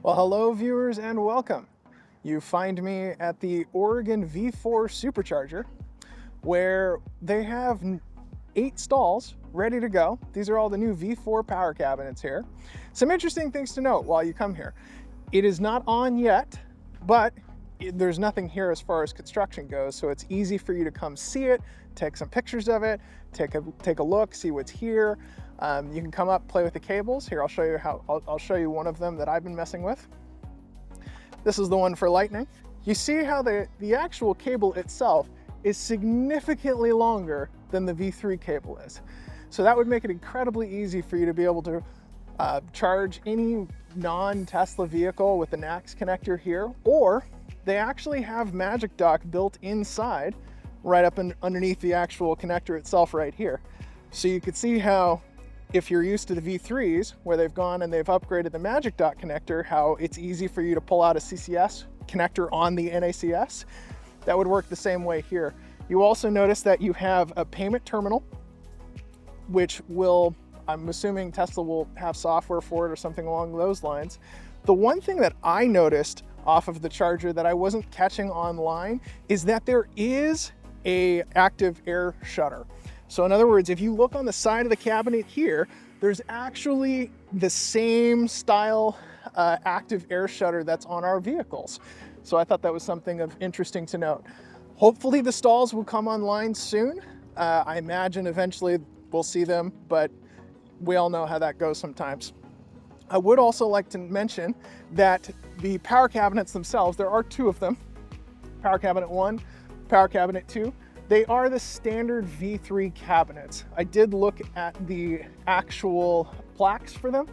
Well, hello viewers and welcome. You find me at the Oregon V4 Supercharger, where they have 8 stalls ready to go. These are all the new V4 power cabinets here. Some interesting things to note while you come here. It is not on yet, but there's nothing here as far as construction goes, so it's easy for you to come see it, take some pictures of it, take a look, see what's here. You can come up, play with the cables. Here, I'll show you I'll show you one of them that I've been messing with. This is the one for lightning. You see how the actual cable itself is significantly longer than the V3 cable is. So that would make it incredibly easy for you to be able to charge any non-Tesla vehicle with the NACS connector here, or they actually have Magic Dock built inside right up underneath the actual connector itself right here. So you could see how, if you're used to the V3s, where they've gone and they've upgraded the Magic Dock connector, how it's easy for you to pull out a CCS connector on the NACS. That would work the same way here. You also notice that you have a payment terminal, which will, I'm assuming Tesla will have software for it or something along those lines. The one thing that I noticed off of the charger that I wasn't catching online is that there is a active air shutter. So in other words, if you look on the side of the cabinet here, there's actually the same style active air shutter that's on our vehicles. So I thought that was something of interesting to note. Hopefully the stalls will come online soon. I imagine eventually we'll see them, but we all know how that goes sometimes. I would also like to mention that the power cabinets themselves, there are 2 of them. Power cabinet 1, power cabinet 2. They are the standard V3 cabinets. I did look at the actual plaques for them,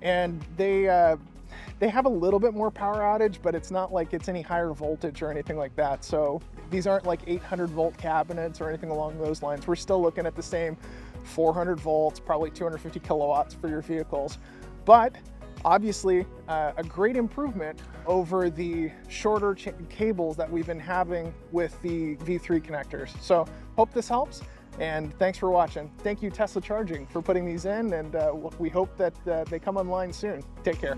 and they have a little bit more power outage, but it's not like it's any higher voltage or anything like that. So these aren't like 800 volt cabinets or anything along those lines. We're still looking at the same 400 volts, probably 250 kilowatts for your vehicles. But obviously a great improvement over the shorter cables that we've been having with the V3 connectors. So hope this helps, and thanks for watching. Thank you, Tesla Charging, for putting these in, and we hope that they come online soon. Take care.